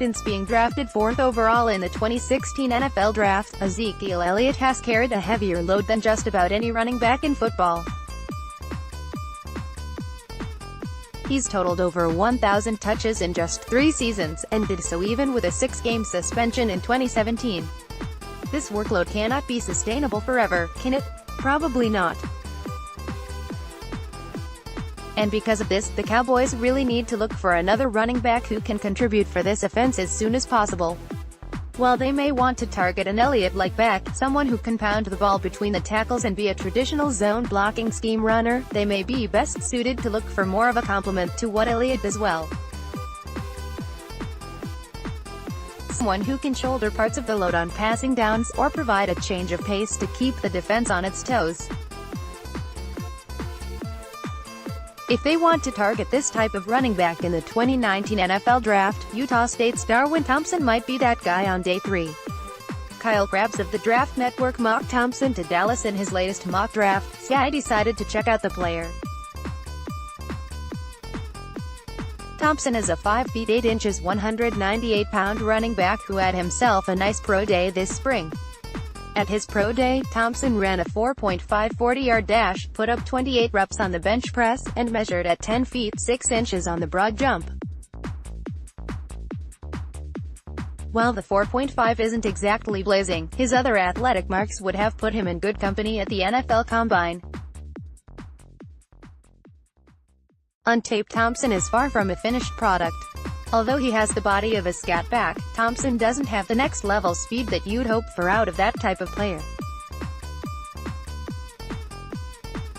Since being drafted 4th overall in the 2016 NFL Draft, Ezekiel Elliott has carried a heavier load than just about any running back in football. He's totaled over 1,000 touches in just 3 seasons, and did so even with a 6-game suspension in 2017. This workload cannot be sustainable forever, can it? Probably not. And because of this, the Cowboys really need to look for another running back who can contribute for this offense as soon as possible. While they may want to target an Elliott-like back, someone who can pound the ball between the tackles and be a traditional zone blocking scheme runner, they may be best suited to look for more of a complement to what Elliott does well. Someone who can shoulder parts of the load on passing downs, or provide a change of pace to keep the defense on its toes. If they want to target this type of running back in the 2019 NFL Draft, Utah State's Darwin Thompson might be that guy on day 3. Kyle Krabs of the Draft Network mocked Thompson to Dallas in his latest mock draft. Sky decided to check out the player. Thompson is a 5 feet 8 inches 198-pound running back who had himself a nice pro day this spring. At his pro day, Thompson ran a 4.5 40-yard dash, put up 28 reps on the bench press, and measured at 10 feet 6 inches on the broad jump. While the 4.5 isn't exactly blazing, his other athletic marks would have put him in good company at the NFL Combine. On tape, Thompson is far from a finished product. Although he has the body of a scat back, Thompson doesn't have the next-level speed that you'd hope for out of that type of player.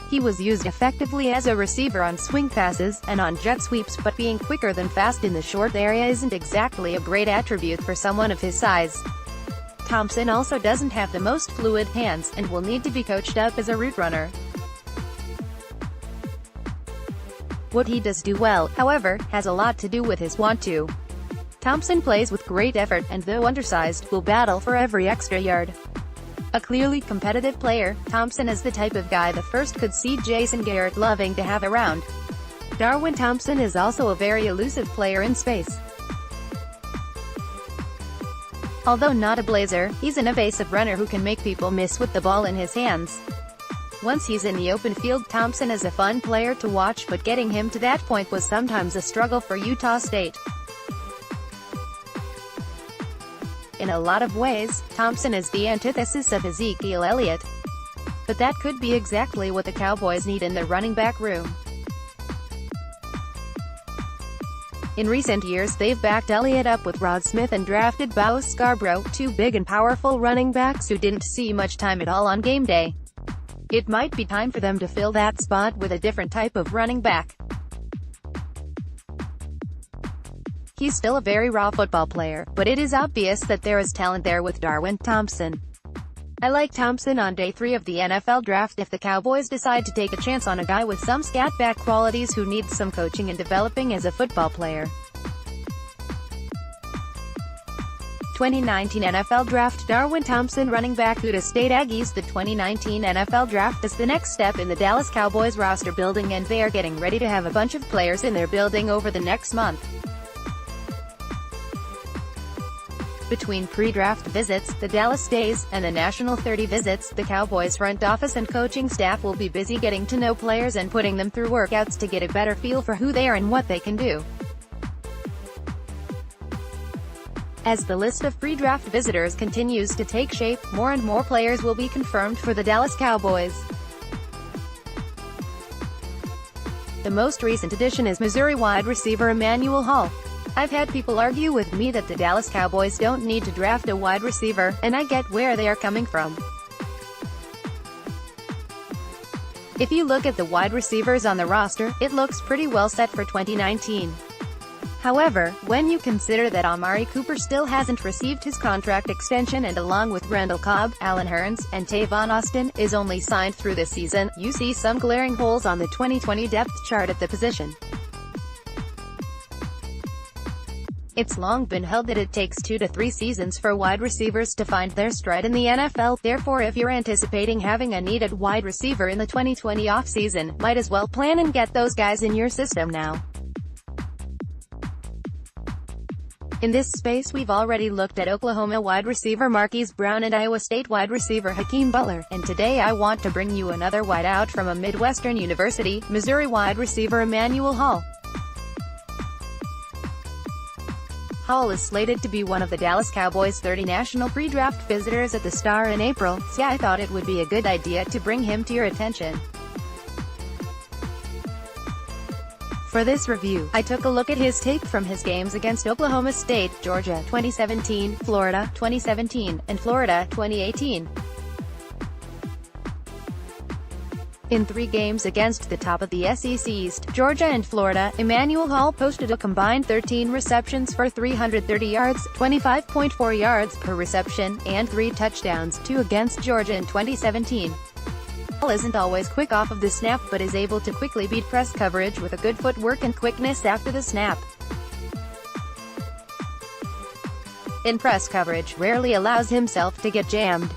He was used effectively as a receiver on swing passes, and on jet sweeps, but being quicker than fast in the short area isn't exactly a great attribute for someone of his size. Thompson also doesn't have the most fluid hands, and will need to be coached up as a route runner. What he does do well, however, has a lot to do with his want-to. Thompson plays with great effort, and though undersized, will battle for every extra yard. A clearly competitive player, Thompson is the type of guy the first could see Jason Garrett loving to have around. Darwin Thompson is also a very elusive player in space. Although not a blazer, he's an evasive runner who can make people miss with the ball in his hands. Once he's in the open field, Thompson is a fun player to watch, but getting him to that point was sometimes a struggle for Utah State. In a lot of ways, Thompson is the antithesis of Ezekiel Elliott. But that could be exactly what the Cowboys need in their running back room. In recent years, they've backed Elliott up with Rod Smith and drafted Bo Scarborough, 2 big and powerful running backs who didn't see much time at all on game day. It might be time for them to fill that spot with a different type of running back. He's still a very raw football player, but it is obvious that there is talent there with Darwin Thompson. I like Thompson on day 3 of the NFL Draft if the Cowboys decide to take a chance on a guy with some scat back qualities who needs some coaching and developing as a football player. 2019 NFL Draft. Darwin Thompson, running back, Utah State Aggies. The 2019 NFL Draft is the next step in the Dallas Cowboys roster building, and they are getting ready to have a bunch of players in their building over the next month. Between pre-draft visits, the Dallas Days, and the National 30 visits, the Cowboys front office and coaching staff will be busy getting to know players and putting them through workouts to get a better feel for who they are and what they can do. As the list of pre-draft visitors continues to take shape, more and more players will be confirmed for the Dallas Cowboys. The most recent addition is Missouri wide receiver Emmanuel Hall. I've had people argue with me that the Dallas Cowboys don't need to draft a wide receiver, and I get where they are coming from. If you look at the wide receivers on the roster, it looks pretty well set for 2019. However, when you consider that Amari Cooper still hasn't received his contract extension and along with Randall Cobb, Allen Hurns, and Tavon Austin, is only signed through this season, you see some glaring holes on the 2020 depth chart at the position. It's long been held that it takes 2 to 3 seasons for wide receivers to find their stride in the NFL, therefore if you're anticipating having a needed wide receiver in the 2020 offseason, might as well plan and get those guys in your system now. In this space we've already looked at Oklahoma wide receiver Marquise Brown and Iowa State wide receiver Hakeem Butler, and today I want to bring you another wideout from a Midwestern University, Missouri wide receiver Emmanuel Hall. Hall is slated to be one of the Dallas Cowboys' 30 national pre-draft visitors at the Star in April, so I thought it would be a good idea to bring him to your attention. For this review, I took a look at his tape from his games against Oklahoma State, Georgia 2017, Florida 2017, and Florida 2018. In 3 games against the top of the SEC East, Georgia and Florida, Emmanuel Hall posted a combined 13 receptions for 330 yards, 25.4 yards per reception, and 3 touchdowns, 2 against Georgia in 2017. Hall isn't always quick off of the snap but is able to quickly beat press coverage with a good footwork and quickness after the snap. In press coverage, rarely allows himself to get jammed.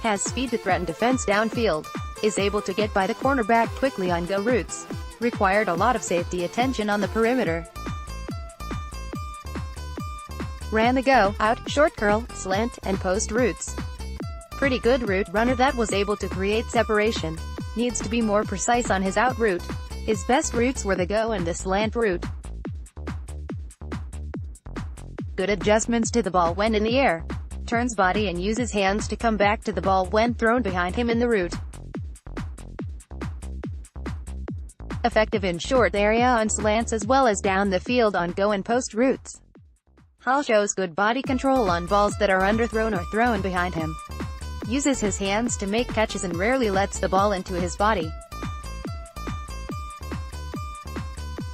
Has speed to threaten defense downfield. Is able to get by the cornerback quickly on go routes. Required a lot of safety attention on the perimeter. Ran the go, out, short curl, slant, and post routes. Pretty good route runner that was able to create separation. Needs to be more precise on his out route. His best routes were the go and the slant route. Good adjustments to the ball when in the air. Turns body and uses hands to come back to the ball when thrown behind him in the route. Effective in short area on slants as well as down the field on go and post routes. Hall shows good body control on balls that are underthrown or thrown behind him. Uses his hands to make catches and rarely lets the ball into his body.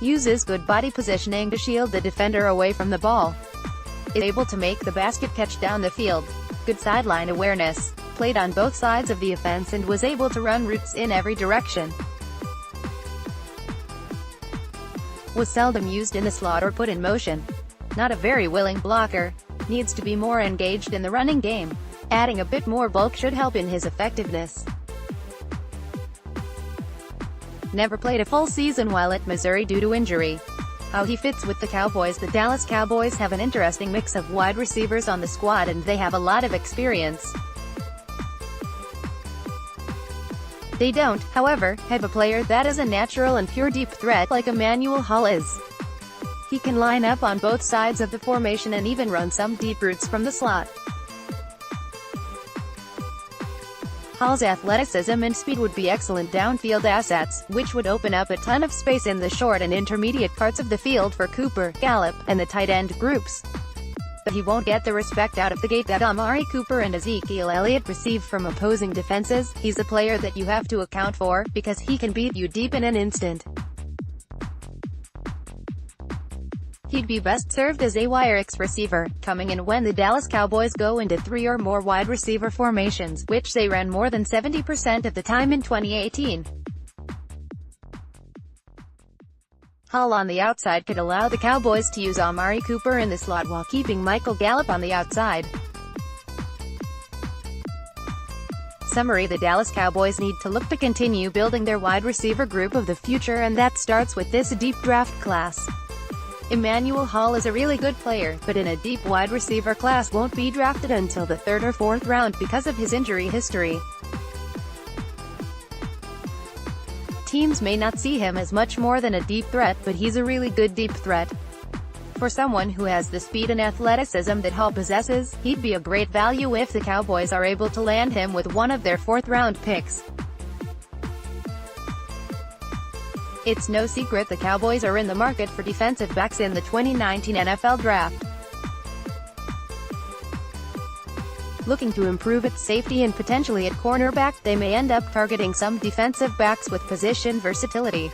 Uses good body positioning to shield the defender away from the ball. Is able to make the basket catch down the field. Good sideline awareness. Played on both sides of the offense and was able to run routes in every direction. Was seldom used in the slot or put in motion. Not a very willing blocker. Needs to be more engaged in the running game. Adding a bit more bulk should help in his effectiveness. Never played a full season while at Missouri due to injury. How he fits with the Cowboys. The Dallas Cowboys have an interesting mix of wide receivers on the squad and they have a lot of experience. They don't, however, have a player that is a natural and pure deep threat like Emmanuel Hall is. He can line up on both sides of the formation and even run some deep routes from the slot. Hall's athleticism and speed would be excellent downfield assets, which would open up a ton of space in the short and intermediate parts of the field for Cooper, Gallup, and the tight end groups. But he won't get the respect out of the gate that Amari Cooper and Ezekiel Elliott receive from opposing defenses. He's a player that you have to account for, because he can beat you deep in an instant. He'd be best served as a wire X receiver, coming in when the Dallas Cowboys go into 3 or more wide receiver formations, which they ran more than 70% of the time in 2018. Hall on the outside could allow the Cowboys to use Amari Cooper in the slot while keeping Michael Gallup on the outside. Summary: the Dallas Cowboys need to look to continue building their wide receiver group of the future, and that starts with this deep draft class. Emmanuel Hall is a really good player, but in a deep wide receiver class won't be drafted until the 3rd or 4th round because of his injury history. Teams may not see him as much more than a deep threat, but he's a really good deep threat. For someone who has the speed and athleticism that Hall possesses, he'd be a great value if the Cowboys are able to land him with one of their 4th-round picks. It's no secret the Cowboys are in the market for defensive backs in the 2019 NFL Draft. Looking to improve at safety and potentially at cornerback, they may end up targeting some defensive backs with position versatility.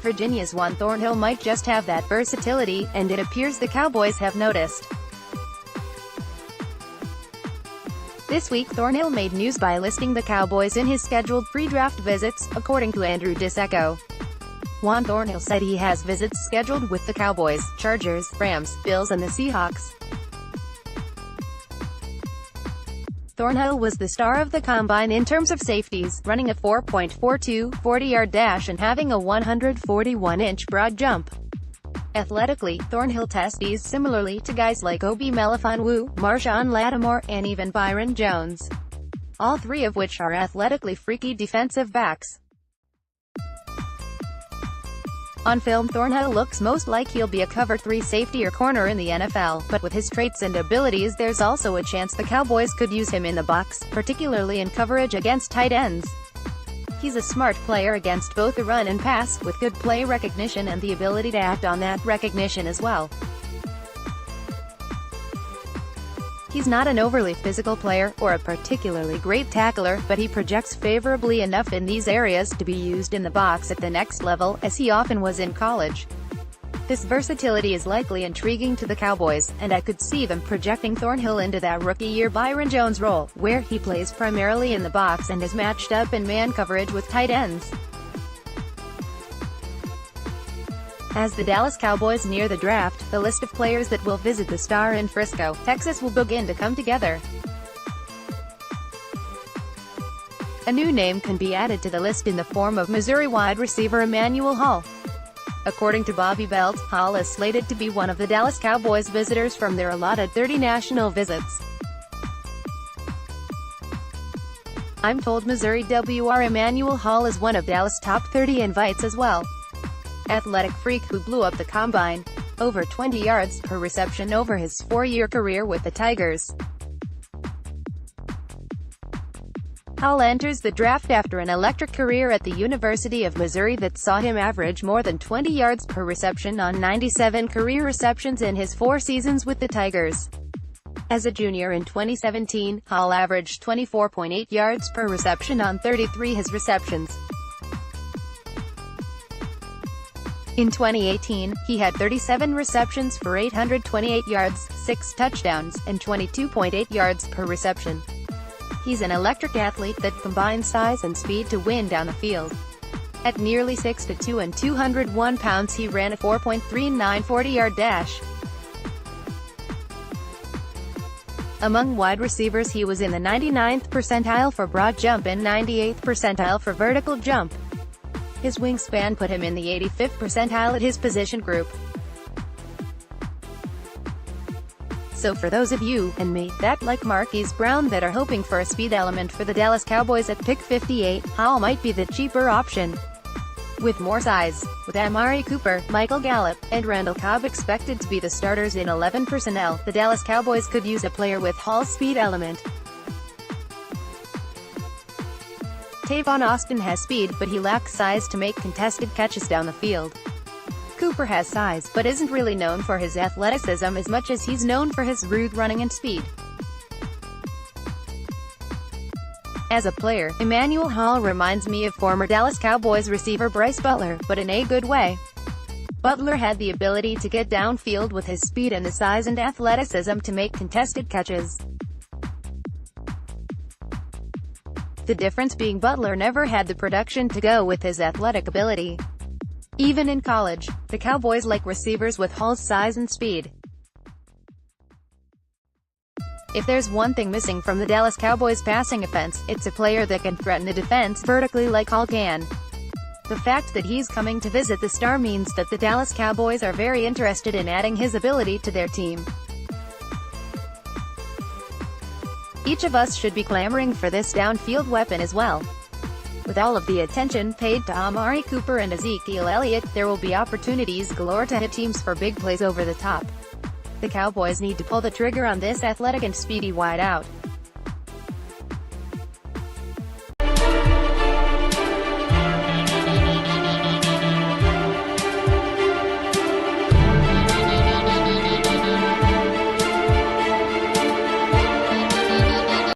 Virginia's Juan Thornhill might just have that versatility, and it appears the Cowboys have noticed. This week Thornhill made news by listing the Cowboys in his scheduled pre-draft visits, according to Andrew Disecco. Juan Thornhill said he has visits scheduled with the Cowboys, Chargers, Rams, Bills and the Seahawks. Thornhill was the star of the combine in terms of safeties, running a 4.42 40-yard dash and having a 141-inch broad jump. Athletically, Thornhill testes similarly to guys like Obi Melifonwu, Marshawn Lattimore, and even Byron Jones. All three of which are athletically freaky defensive backs. On film, Thornhill looks most like he'll be a cover 3 safety or corner in the NFL, but with his traits and abilities there's also a chance the Cowboys could use him in the box, particularly in coverage against tight ends. He's a smart player against both the run and pass, with good play recognition and the ability to act on that recognition as well. He's not an overly physical player, or a particularly great tackler, but he projects favorably enough in these areas to be used in the box at the next level, as he often was in college. This versatility is likely intriguing to the Cowboys, and I could see them projecting Thornhill into that rookie-year Byron Jones role, where he plays primarily in the box and is matched up in man coverage with tight ends. As the Dallas Cowboys near the draft, the list of players that will visit the Star in Frisco, Texas will begin to come together. A new name can be added to the list in the form of Missouri wide receiver Emmanuel Hall. According to Bobby Belt, Hall is slated to be one of the Dallas Cowboys visitors from their allotted 30 national visits. I'm told Missouri WR Emmanuel Hall is one of Dallas' top 30 invites as well. Athletic freak who blew up the combine. Over 20 yards per reception over his 4-year career with the Tigers. Hall enters the draft after an electric career at the University of Missouri that saw him average more than 20 yards per reception on 97 career receptions in his 4 seasons with the Tigers. As a junior in 2017, Hall averaged 24.8 yards per reception on 33 his receptions. In 2018, he had 37 receptions for 828 yards, 6 touchdowns, and 22.8 yards per reception. He's an electric athlete that combines size and speed to win down the field. At nearly 6'2" and 201 pounds, he ran a 4.39 40-yard dash. Among wide receivers, he was in the 99th percentile for broad jump and 98th percentile for vertical jump. His wingspan put him in the 85th percentile at his position group. So for those of you, and me, that like Marquise Brown that are hoping for a speed element for the Dallas Cowboys at pick 58, Hall might be the cheaper option. With more size, with Amari Cooper, Michael Gallup, and Randall Cobb expected to be the starters in 11 personnel, the Dallas Cowboys could use a player with Hall's speed element. Tavon Austin has speed, but he lacks size to make contested catches down the field. Cooper has size, but isn't really known for his athleticism as much as he's known for his rude running and speed. As a player, Emmanuel Hall reminds me of former Dallas Cowboys receiver Bryce Butler, but in a good way. Butler had the ability to get downfield with his speed and the size and athleticism to make contested catches. The difference being Butler never had the production to go with his athletic ability. Even in college, the Cowboys like receivers with Hall's size and speed. If there's one thing missing from the Dallas Cowboys passing offense, it's a player that can threaten the defense vertically like Hall can. The fact that he's coming to visit the Star means that the Dallas Cowboys are very interested in adding his ability to their team. Each of us should be clamoring for this downfield weapon as well. With all of the attention paid to Amari Cooper and Ezekiel Elliott, there will be opportunities galore to hit teams for big plays over the top. The Cowboys need to pull the trigger on this athletic and speedy wideout.